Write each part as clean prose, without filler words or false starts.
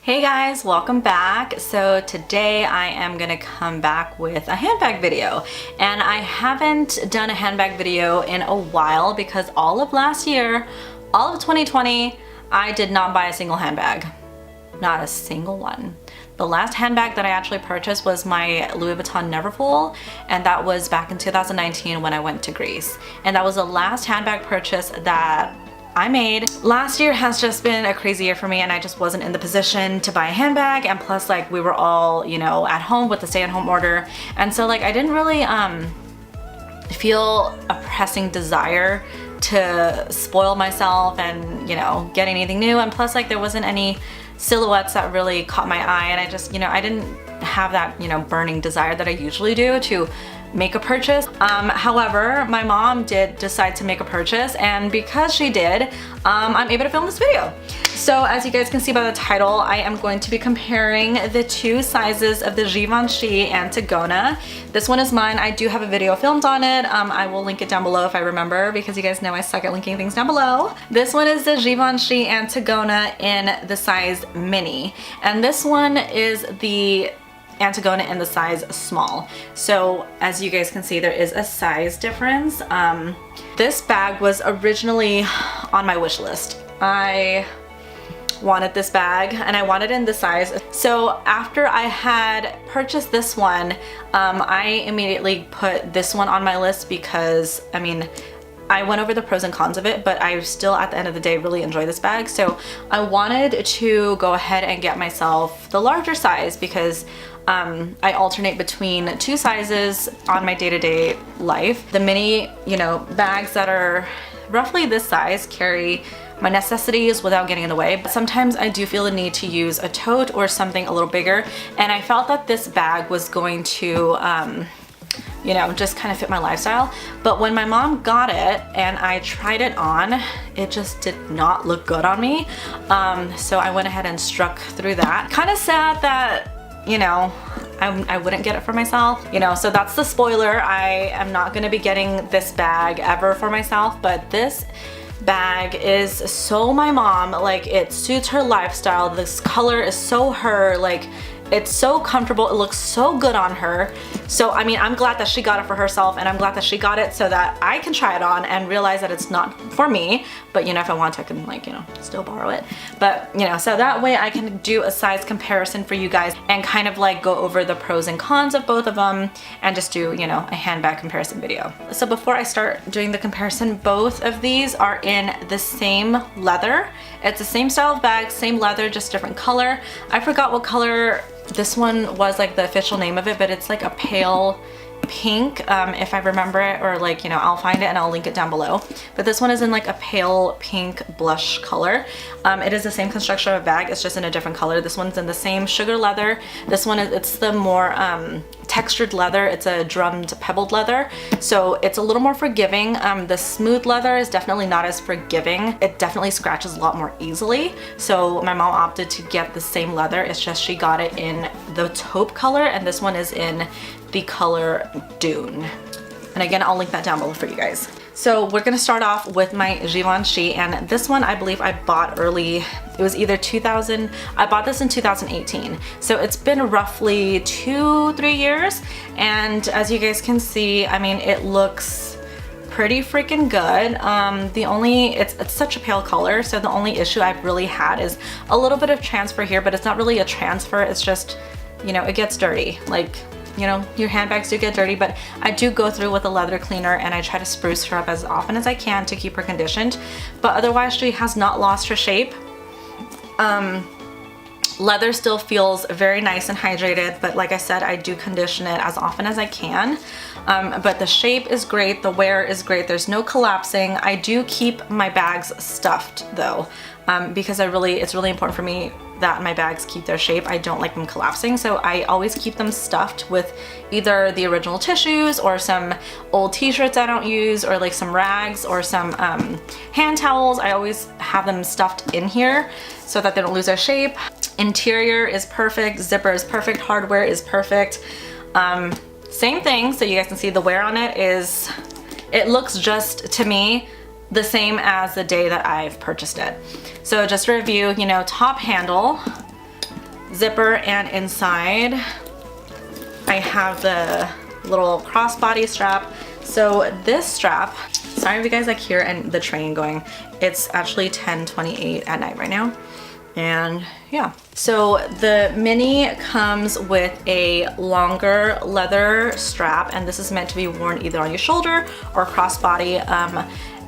Hey guys, welcome back. So today I am gonna come back with a handbag video, and I haven't done a handbag video in a while because all of last year, all of 2020, I did not buy a single handbag. Not a single one. The last handbag that I actually purchased was my Louis Vuitton Neverfull, and that was back in 2019 when I went to Greece. And that was the last handbag purchase that I made. Last year has just been a crazy year for me, and I just wasn't in the position to buy a handbag, and plus like we were all, you know, at home with the stay-at-home order, and so like I didn't really feel a pressing desire to spoil myself and, you know, get anything new, and plus like there wasn't any silhouettes that really caught my eye, and I just, you know, I didn't have that, you know, burning desire that I usually do to make a purchase. However, my mom did decide to make a purchase, and because she did, I'm able to film this video. So as you guys can see by the title, I am going to be comparing the two sizes of the Givenchy Antigona. This one is mine. I do have a video filmed on it. I will link it down below if I remember, because you guys know I suck at linking things down below. This one is the Givenchy Antigona in the size mini, and this one is the Antigona in the size small. So as you guys can see, there is a size difference. This bag was originally on my wish list. I wanted this bag and I wanted it in this size. So after I had purchased this one, I immediately put this one on my list because, I mean, I went over the pros and cons of it, but I still at the end of the day really enjoy this bag. So I wanted to go ahead and get myself the larger size because I alternate between two sizes on my day-to-day life. The mini, you know, bags that are roughly this size carry my necessities without getting in the way. But sometimes I do feel the need to use a tote or something a little bigger, and I felt that this bag was going to you know, just kind of fit my lifestyle. But when my mom got it and I tried it on, it just did not look good on me. So I went ahead and struck through that. Kind of sad that, you know, I wouldn't get it for myself, you know, so that's the spoiler. I am not gonna be getting this bag ever for myself, but this bag is so my mom. Like, it suits her lifestyle. This color is so her, like, it's so comfortable. It looks so good on her. So, I mean, I'm glad that she got it for herself, and I'm glad that she got it so that I can try it on and realize that it's not for me. But, you know, if I want to, I can, like, you know, still borrow it. But, you know, so that way I can do a size comparison for you guys and kind of like go over the pros and cons of both of them and just do, you know, a handbag comparison video. So before I start doing the comparison, both of these are in the same leather. It's the same style of bag, same leather, just different color. I forgot what color this one was, like the official name of it, but it's like a pale pink, if I remember it, or like, you know, I'll find it and I'll link it down below. But this one is in like a pale pink blush color. It is the same construction of a bag, it's just in a different color. This one's in the same sugar leather. This one is, it's the more textured leather. It's a drummed pebbled leather, so it's a little more forgiving. The smooth leather is definitely not as forgiving. It definitely scratches a lot more easily. So my mom opted to get the same leather. It's just she got it in the taupe color, and this one is in the color Dune. And again, I'll link that down below for you guys. So we're gonna start off with my Givenchy, and this one I believe I bought early. It was either I bought this in 2018. So it's been roughly 2-3 years. And as you guys can see, I mean, it looks pretty freaking good. It's such a pale color, so the only issue I've really had is a little bit of transfer here, but it's not really a transfer, it's just, you know, it gets dirty. Like, you know, your handbags do get dirty, but I do go through with a leather cleaner and I try to spruce her up as often as I can to keep her conditioned. But otherwise, she has not lost her shape. Leather still feels very nice and hydrated, but like I said, I do condition it as often as I can. But the shape is great, the wear is great, there's no collapsing. I do keep my bags stuffed though, because it's really important for me that my bags keep their shape. I don't like them collapsing, so I always keep them stuffed with either the original tissues or some old t-shirts I don't use, or like some rags or some hand towels. I always have them stuffed in here so that they don't lose their shape. Interior is perfect, zipper is perfect, hardware is perfect. Same thing, so you guys can see the wear on it is, it looks just, to me, the same as the day that I've purchased it. So just to review, you know, top handle, zipper, and inside I have the little crossbody strap. So this strap, sorry if you guys like hear and the train going, it's actually 10:28 at night right now. And yeah, so the mini comes with a longer leather strap, and this is meant to be worn either on your shoulder or crossbody.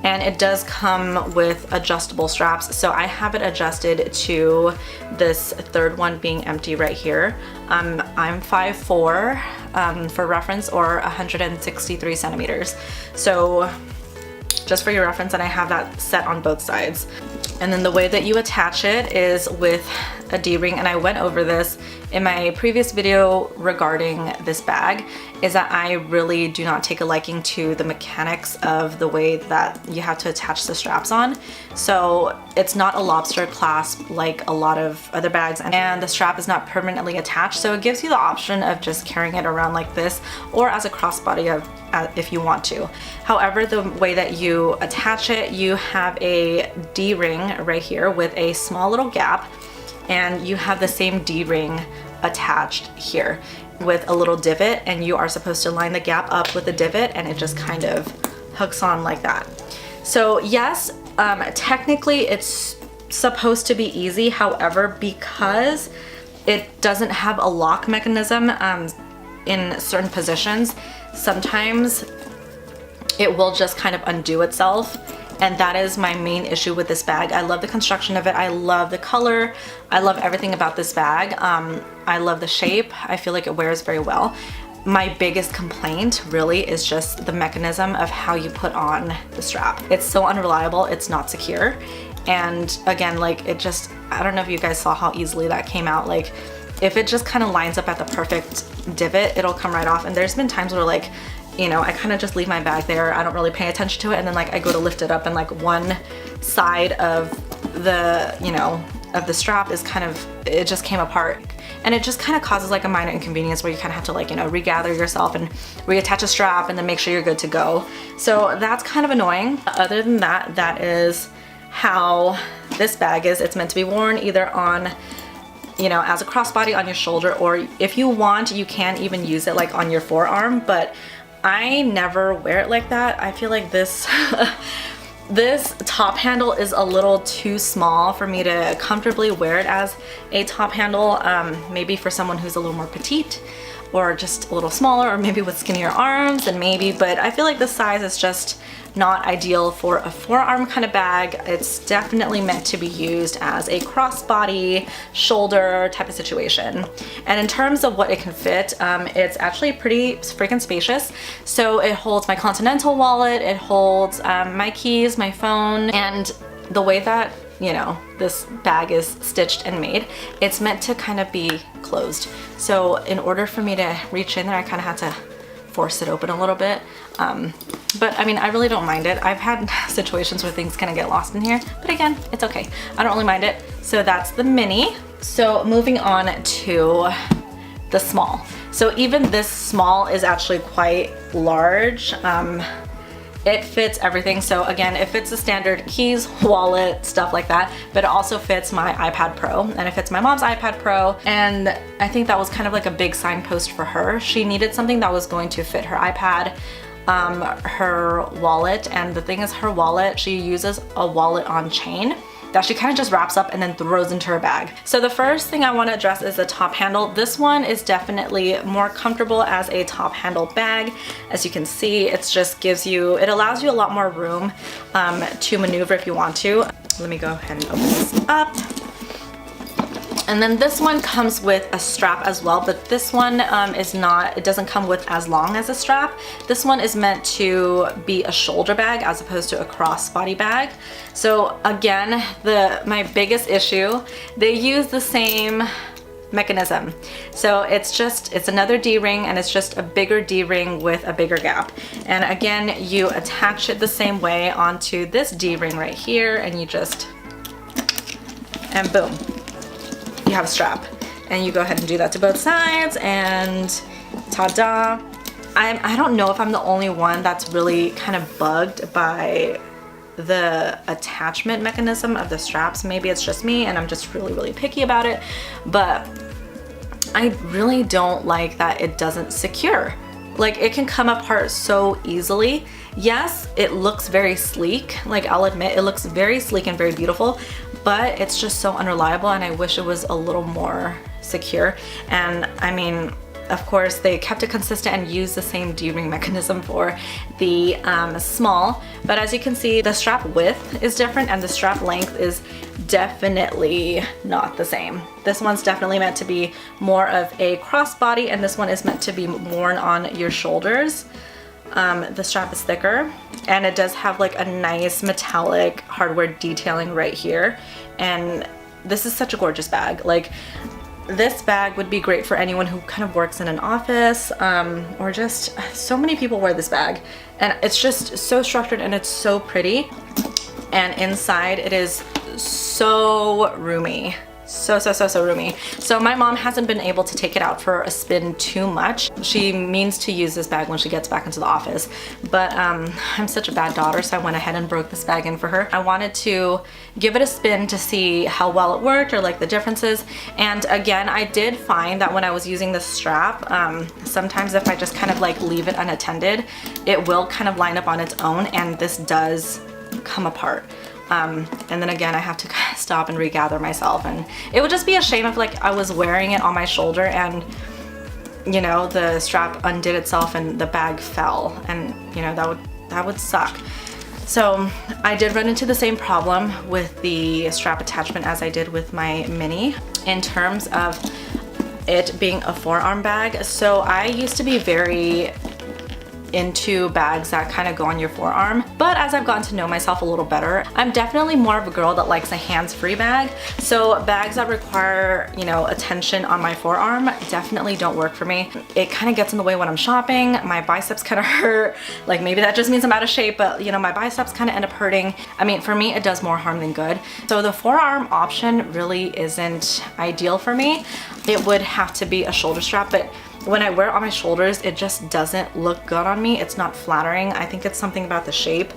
And it does come with adjustable straps. So I have it adjusted to this third one being empty right here. I'm 5'4", for reference, or 163 centimeters. So just for your reference, and I have that set on both sides. And then the way that you attach it is with a D-ring, and I went over this in my previous video regarding this bag, is that I really do not take a liking to the mechanics of the way that you have to attach the straps on. So it's not a lobster clasp like a lot of other bags, and the strap is not permanently attached, so it gives you the option of just carrying it around like this or as a crossbody if you want to. However, the way that you attach it, you have a D-ring right here with a small little gap, and you have the same D-ring attached here with a little divot, and you are supposed to line the gap up with the divot, and it just kind of hooks on like that. So yes, technically it's supposed to be easy. However, because it doesn't have a lock mechanism in certain positions, sometimes it will just kind of undo itself. And that is my main issue with this bag. I love the construction of it. I love the color. I love everything about this bag. I love the shape. I feel like it wears very well. My biggest complaint really is just the mechanism of how you put on the strap. It's so unreliable. It's not secure. And again, like it just, I don't know if you guys saw how easily that came out. Like if it just kind of lines up at the perfect divot, it'll come right off. And there's been times where like, you know, I kind of just leave my bag there. I don't really pay attention to it. And then like I go to lift it up, and like one side of the, you know, of the strap is kind of, it just came apart. And it just kind of causes like a minor inconvenience where you kind of have to like, you know, regather yourself and reattach a strap and then make sure you're good to go. So that's kind of annoying. Other than that, that is how this bag is. It's meant to be worn either on, you know, as a crossbody on your shoulder, or if you want, you can even use it like on your forearm, but I never wear it like that. I feel like this this top handle is a little too small for me to comfortably wear it as a top handle. Maybe for someone who's a little more petite, or just a little smaller, or maybe with skinnier arms, and maybe, but I feel like the size is just not ideal for a forearm kind of bag. It's definitely meant to be used as a crossbody, shoulder type of situation. And in terms of what it can fit, it's actually pretty freaking spacious. So it holds my Continental wallet, it holds my keys, my phone, and the way that, you know, this bag is stitched and made, it's meant to kind of be closed. So in order for me to reach in there, I kind of had to force it open a little bit. But I mean, I really don't mind it. I've had situations where things kind of get lost in here, but again, it's okay. I don't really mind it. So that's the mini. So moving on to the small. So even this small is actually quite large. It fits everything. So again, it fits the standard keys, wallet, stuff like that, but it also fits my iPad Pro, and it fits my mom's iPad Pro. And I think that was kind of like a big signpost for her. She needed something that was going to fit her iPad, her wallet, and the thing is, her wallet, she uses a wallet on chain that she kind of just wraps up and then throws into her bag. So the first thing I want to address is the top handle. This one is definitely more comfortable as a top handle bag. As you can see, it just gives you, it allows you a lot more room to maneuver if you want to. Let me go ahead and open this up. And then this one comes with a strap as well, but this one is not, it doesn't come with as long as a strap. This one is meant to be a shoulder bag as opposed to a crossbody bag. So again, my biggest issue, they use the same mechanism. So it's another D-ring, and it's just a bigger D-ring with a bigger gap. And again, you attach it the same way onto this D-ring right here, and you just, and boom, you have a strap. And you go ahead and do that to both sides, and ta-da. I don't know if I'm the only one that's really kind of bugged by the attachment mechanism of the straps. Maybe it's just me and I'm just really picky about it, but I really don't like that it doesn't secure. Like, it can come apart so easily. Yes, it looks very sleek. Like, I'll admit it looks very sleek and very beautiful, but it's just so unreliable, and I wish it was a little more secure. And I mean, of course, they kept it consistent and used the same D-ring mechanism for the small, but as you can see, the strap width is different and the strap length is definitely not the same. This one's definitely meant to be more of a crossbody, and this one is meant to be worn on your shoulders. The strap is thicker, and it does have like a nice metallic hardware detailing right here, and this is such a gorgeous bag. Like, this bag would be great for anyone who kind of works in an office, or just so many people wear this bag, and it's just so structured and it's so pretty, and inside it is so roomy. So roomy. So my mom hasn't been able to take it out for a spin too much. She means to use this bag when she gets back into the office, but I'm such a bad daughter, so I went ahead and broke this bag in for her. I wanted to give it a spin to see how well it worked, or like the differences. And again, I did find that when I was using the strap, sometimes if I just kind of like leave it unattended, it will kind of line up on its own, and this does come apart. And then again, I have to kind of stop and regather myself, and it would just be a shame if like I was wearing it on my shoulder and, you know, the strap undid itself and the bag fell, and you know, that would suck. So I did run into the same problem with the strap attachment as I did with my mini in terms of it being a forearm bag. So I used to be very into bags that kind of go on your forearm, but as I've gotten to know myself a little better, I'm definitely more of a girl that likes a hands-free bag. So bags that require, you know, attention on my forearm definitely don't work for me. It kind of gets in the way when I'm shopping. My biceps kind of hurt. Like, maybe that just means I'm out of shape, but you know, my biceps kind of end up hurting. I mean, for me, it does more harm than good. So the forearm option really isn't ideal for me. It would have to be a shoulder strap, but when I wear it on my shoulders, it just doesn't look good on me. It's not flattering. I think it's something about the shape.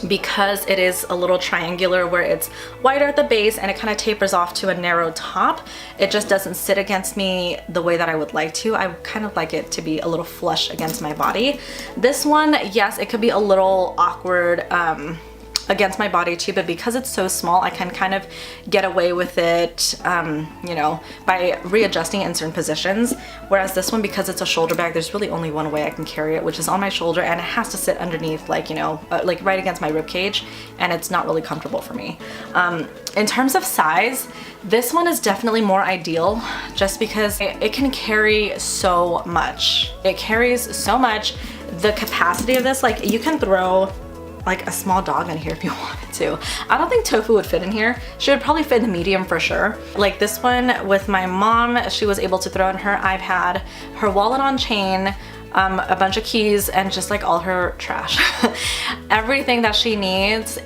Because it is a little triangular where it's wider at the base and it kind of tapers off to a narrow top, it just doesn't sit against me the way that I would like to. I kind of like it to be a little flush against my body. This one, yes, it could be a little awkward against my body too, but because it's so small, I can kind of get away with it, you know, by readjusting it in certain positions. Whereas this one, because it's a shoulder bag, there's really only one way I can carry it, which is on my shoulder, and it has to sit underneath, like, you know, like right against my rib cage, and it's not really comfortable for me. In terms of size, this one is definitely more ideal just because it can carry so much. It carries so much. The capacity of this, like, you can throw like a small dog in here if you wanted to. I don't think Tofu would fit in here. She would probably fit in the medium for sure. Like this one with my mom, she was able to throw in her iPad, her wallet on chain, a bunch of keys, and just like all her trash. Everything that she needs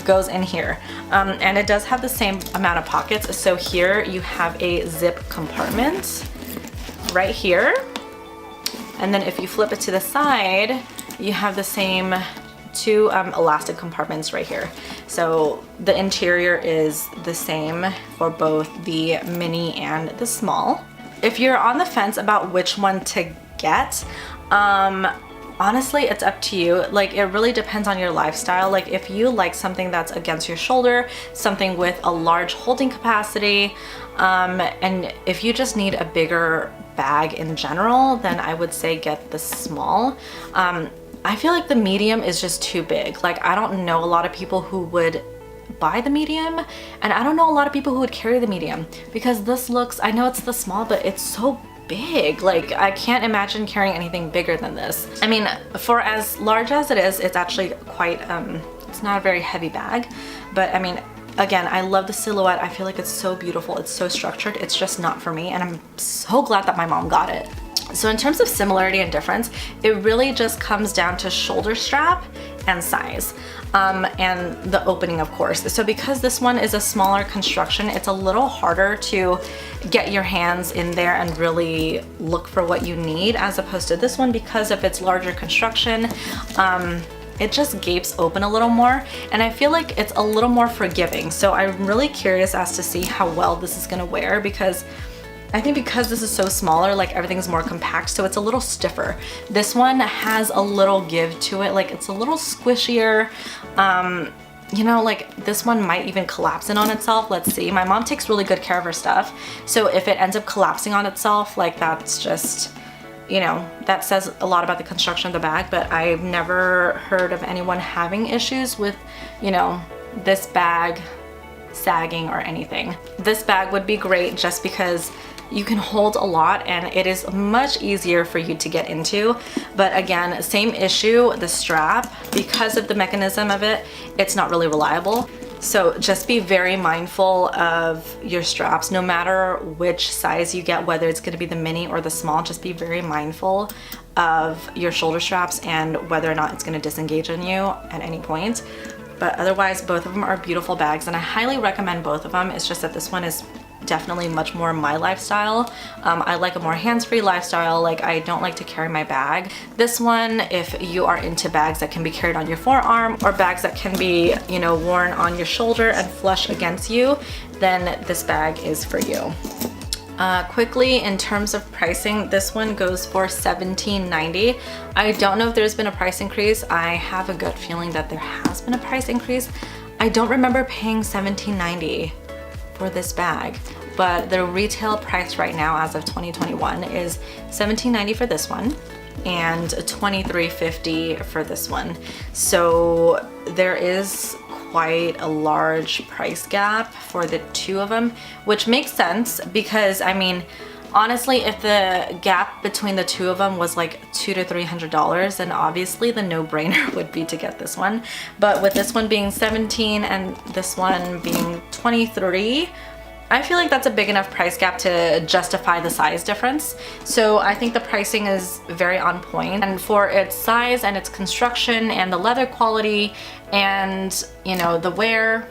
goes in here. And it does have the same amount of pockets. So here you have a zip compartment right here. And then if you flip it to the side, you have the same two elastic compartments right here. So the interior is the same for both the mini and the small. If you're on the fence about which one to get, honestly, it's up to you. Like, it really depends on your lifestyle. Like, if you like something that's against your shoulder, something with a large holding capacity, and if you just need a bigger bag in general, then I would say get the small. I feel like the medium is just too big. Like, I don't know a lot of people who would buy the medium, and I don't know a lot of people who would carry the medium, because this looks, I know it's the small, but it's so big. Like, I can't imagine carrying anything bigger than this. I mean, for as large as it is, it's actually quite, it's not a very heavy bag, but I mean, again, I love the silhouette. I feel like it's so beautiful. It's so structured. It's just not for me, and I'm so glad that my mom got it. So in terms of similarity and difference, it really just comes down to shoulder strap and size, and the opening, of course. So because this one is a smaller construction, it's a little harder to get your hands in there and really look for what you need, as opposed to this one, because of its larger construction, it just gapes open a little more, and I feel like it's a little more forgiving. So I'm really curious as to see how well this is gonna wear, because I think because this is so smaller, like everything's more compact, so it's a little stiffer. This one has a little give to it, like it's a little squishier. You know, like this one might even collapse in on itself. Let's see. My mom takes really good care of her stuff, so if it ends up collapsing on itself, like that's just, you know, that says a lot about the construction of the bag. But I've never heard of anyone having issues with, you know, this bag sagging or anything. This bag would be great just because you can hold a lot and it is much easier for you to get into. But again, same issue, the strap, because of the mechanism of it, it's not really reliable. So just be very mindful of your straps, no matter which size you get, whether it's gonna be the mini or the small, just be very mindful of your shoulder straps and whether or not it's gonna disengage on you at any point. But otherwise, both of them are beautiful bags and I highly recommend both of them. It's just that this one is definitely much more my lifestyle. I like a more hands-free lifestyle. Like I don't like to carry my bag. This one, if you are into bags that can be carried on your forearm or bags that can be, you know, worn on your shoulder and flush against you, then this bag is for you. Quickly, in terms of pricing, this one goes for $17.90. I don't know if there's been a price increase. I have a good feeling that there has been a price increase. I don't remember paying $17.90 for this bag, but the retail price right now as of 2021 is $17.90 for this one and $23.50 for this one. So there is quite a large price gap for the two of them, which makes sense because I mean, honestly, if the gap between the two of them was like $200 to $300, then obviously the no-brainer would be to get this one. But with this one being $17 and this one being $23, I feel like that's a big enough price gap to justify the size difference. So I think the pricing is very on point. And for its size and its construction and the leather quality and, you know, the wear,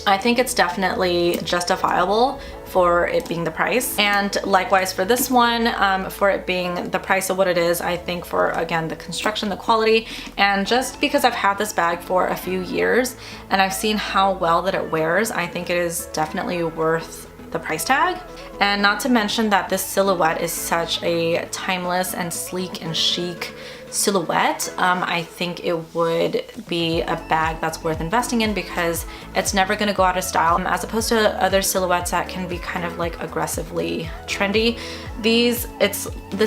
I think it's definitely justifiable for it being the price. And likewise for this one, for it being the price of what it is, I think for, again, the construction, the quality, and just because I've had this bag for a few years and I've seen how well that it wears, I think it is definitely worth the price tag. And not to mention that this silhouette is such a timeless and sleek and chic silhouette. I think it would be a bag that's worth investing in because it's never going to go out of style, as opposed to other silhouettes that can be kind of like aggressively trendy. This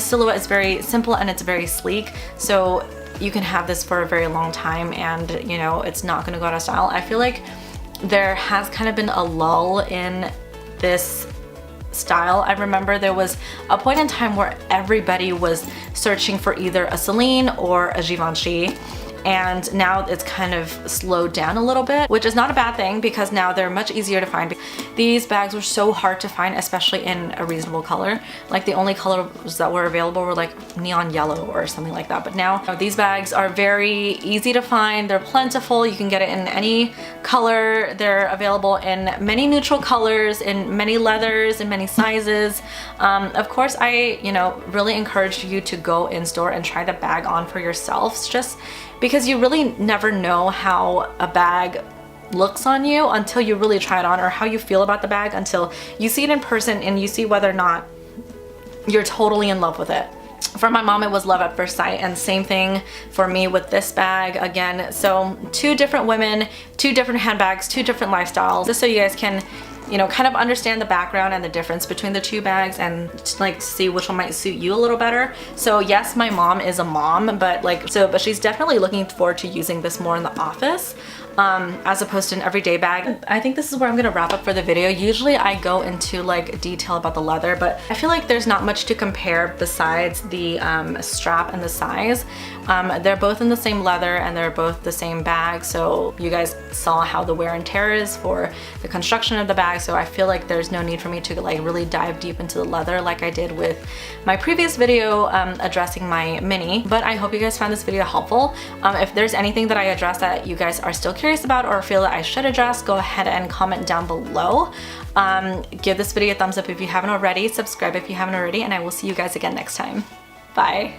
silhouette is very simple and it's very sleek, so you can have this for a very long time and, you know, it's not going to go out of style. I feel like there has kind of been a lull in this style. I remember there was a point in time where everybody was searching for either a Celine or a Givenchy, and now it's kind of slowed down a little bit, which is not a bad thing because now they're much easier to find. These bags were so hard to find, especially in a reasonable color. Like the only colors that were available were like neon yellow or something like that. But now these bags are very easy to find. They're plentiful. You can get it in any color. They're available in many neutral colors, in many leathers, in many sizes. Of course, I, you know, really encourage you to go in store and try the bag on for yourselves, just because you really never know how a bag looks on you until you really try it on, or how you feel about the bag until you see it in person and you see whether or not you're totally in love with it. For my mom, it was love at first sight, and same thing for me with this bag again. So two different women, two different handbags, two different lifestyles, just so you guys can, you know, kind of understand the background and the difference between the two bags and like see which one might suit you a little better. So yes, my mom is a mom, but but she's definitely looking forward to using this more in the office, as opposed to an everyday bag. I think this is where I'm gonna wrap up for the video. Usually I go into like detail about the leather, but I feel like there's not much to compare besides the strap and the size. They're both in the same leather and they're both the same bag, so you guys saw how the wear and tear is for the construction of the bag, so I feel like there's no need for me to like really dive deep into the leather like I did with my previous video addressing my mini. But I hope you guys found this video helpful. If there's anything that I addressed that you guys are still curious about or feel that I should address, go ahead and comment down below. Give this video a thumbs up if you haven't already, subscribe if you haven't already, and I will see you guys again next time. Bye.